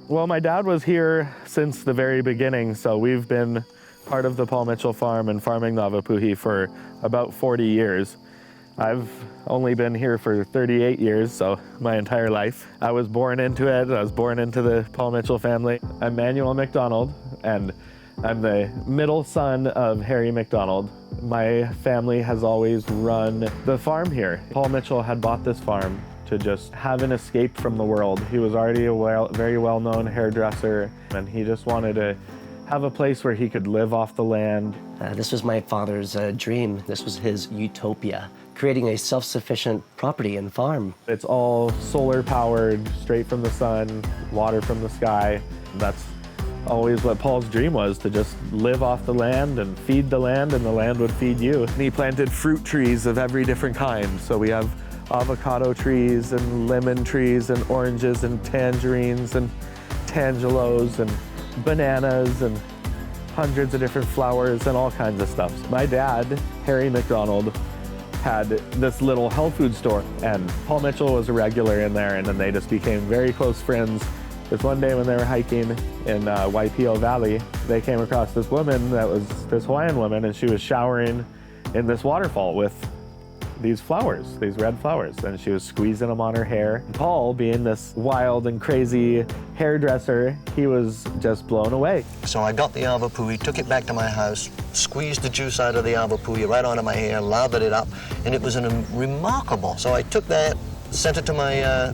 Well, my dad was here since the very beginning, so we've been part of the Paul Mitchell farm and farming the Awapuhi for about 40 years. I've only been here for 38 years, so my entire life. I was born into it. I was born into the Paul Mitchell family. I'm Manuel McDonald, and I'm the middle son of Harry McDonald. My family has always run the farm here. Paul Mitchell had bought this farm to just have an escape from the world. He was already a very well-known hairdresser, and he just wanted to have a place where he could live off the land. This was my father's dream. This was his utopia, creating a self-sufficient property and farm. It's all solar powered, straight from the sun, water from the sky. That's always what Paul's dream was, to just live off the land and feed the land, and the land would feed you. And he planted fruit trees of every different kind. So we have avocado trees and lemon trees and oranges and tangerines and tangelos and bananas and hundreds of different flowers and all kinds of stuff. My dad, Harry McDonald, had this little health food store, and Paul Mitchell was a regular in there, and then they just became very close friends. This one day when they were hiking in Waipio Valley, they came across this woman that was this Hawaiian woman, and she was showering in this waterfall with these flowers, these red flowers, and she was squeezing them on her hair. Paul, being this wild and crazy hairdresser, he was just blown away. So I got the Awapuhi, took it back to my house, squeezed the juice out of the Awapuhi right onto my hair, lathered it up, and it was remarkable. So I took that, sent it to my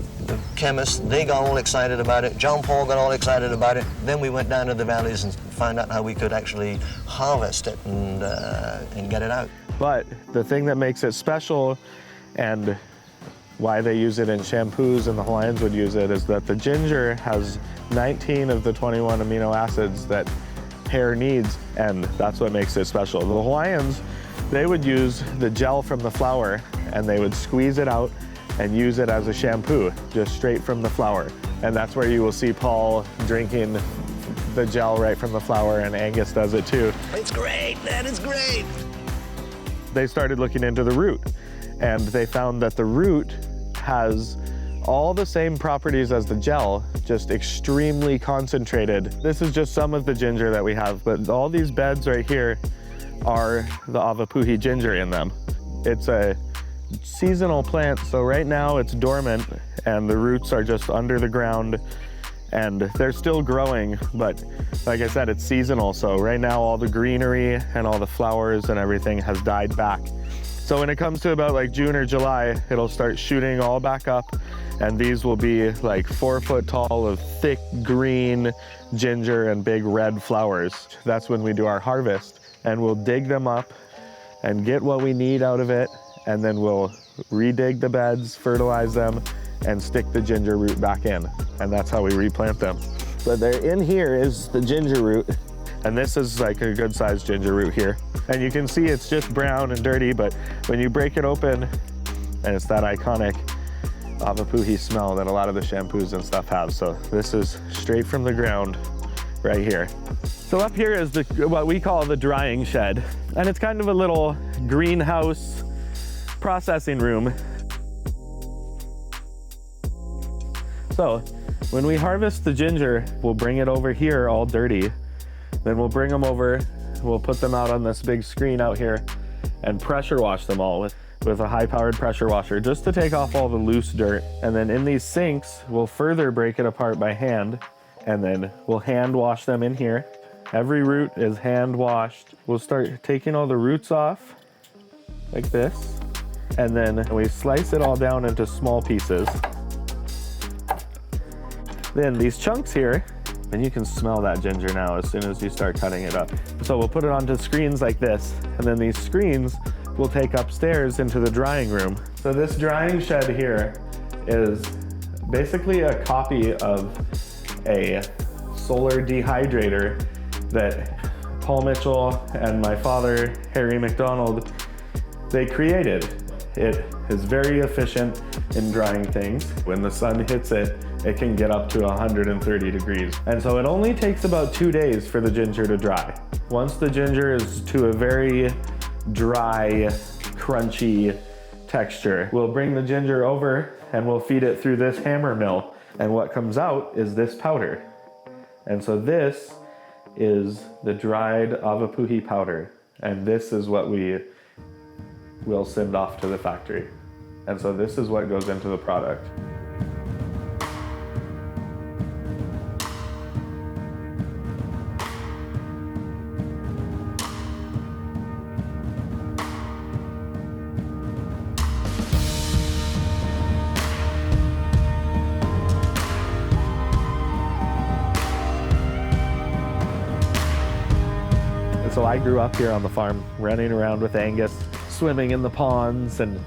chemist. They got all excited about it. John Paul got all excited about it. Then we went down to the valleys and found out how we could actually harvest it and get it out. But the thing that makes it special, and why they use it in shampoos and the Hawaiians would use it, is that the ginger has 19 of the 21 amino acids that hair needs, and that's what makes it special. The Hawaiians, they would use the gel from the flower, and they would squeeze it out and use it as a shampoo, just straight from the flower. And that's where you will see Paul drinking the gel right from the flower, and Angus does it too. It's great, man, it's great. They started looking into the root, and they found that the root has all the same properties as the gel, just extremely concentrated. This is just some of the ginger that we have, but all these beds right here are the Awapuhi ginger in them. It's a seasonal plant, so right now it's dormant, and the roots are just under the ground, and they're still growing, but like I said, it's seasonal, so right now all the greenery and all the flowers and everything has died back. So when it comes to about like June or July, it'll start shooting all back up, and these will be like 4 foot tall of thick green ginger and big red flowers. That's when we do our harvest, and we'll dig them up and get what we need out of it, and then we'll redig the beds, fertilize them, and stick the ginger root back in, and that's how we replant them. But they're in here is the ginger root, and this is like a good sized ginger root here. And you can see it's just brown and dirty, but when you break it open, and it's that iconic Awapuhi smell that a lot of the shampoos and stuff have. So this is straight from the ground right here. So up here is what we call the drying shed, and it's kind of a little greenhouse processing room. So when we harvest the ginger, we'll bring it over here all dirty. Then we'll bring them over, we'll put them out on this big screen out here and pressure wash them all with a high-powered pressure washer, just to take off all the loose dirt. And then in these sinks, we'll further break it apart by hand, and then we'll hand wash them in here. Every root is hand washed. We'll start taking all the roots off like this, and then we slice it all down into small pieces. Then these chunks here, and you can smell that ginger now as soon as you start cutting it up. So we'll put it onto screens like this, and then these screens we'll take upstairs into the drying room. So this drying shed here is basically a copy of a solar dehydrator that Paul Mitchell and my father, Harry McDonald, they created. It is very efficient in drying things. When the sun hits it, it can get up to 130 degrees. And so it only takes about 2 days for the ginger to dry. Once the ginger is to a very dry, crunchy texture, we'll bring the ginger over and we'll feed it through this hammer mill. And what comes out is this powder. And so this is the dried Awapuhi powder. And this is what we will send off to the factory. And so this is what goes into the product. So I grew up here on the farm, running around with Angus, swimming in the ponds and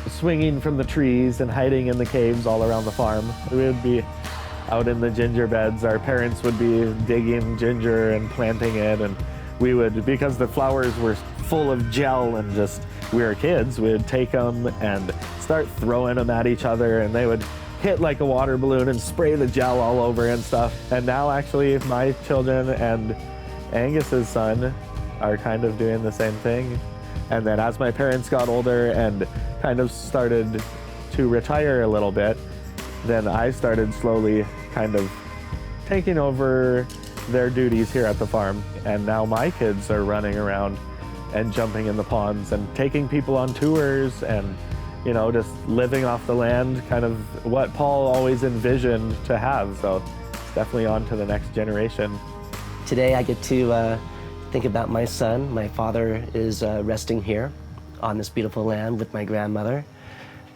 swinging from the trees and hiding in the caves all around the farm. We would be out in the ginger beds. Our parents would be digging ginger and planting it, and we would, because the flowers were full of gel and just, we were kids, we'd take them and start throwing them at each other, and they would hit like a water balloon and spray the gel all over and stuff. And now actually my children and Angus's son are kind of doing the same thing. And then as my parents got older and kind of started to retire a little bit, then I started slowly kind of taking over their duties here at the farm. And now my kids are running around and jumping in the ponds and taking people on tours and, you know, just living off the land, kind of what Paul always envisioned to have. So it's definitely on to the next generation. Today I get to think about my son. My father is resting here on this beautiful land with my grandmother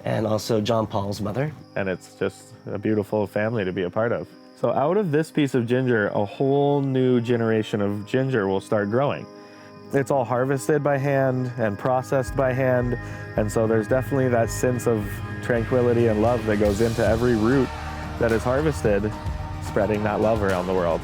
and also John Paul's mother. And it's just a beautiful family to be a part of. So out of this piece of ginger, a whole new generation of ginger will start growing. It's all harvested by hand and processed by hand. And so there's definitely that sense of tranquility and love that goes into every root that is harvested, spreading that love around the world.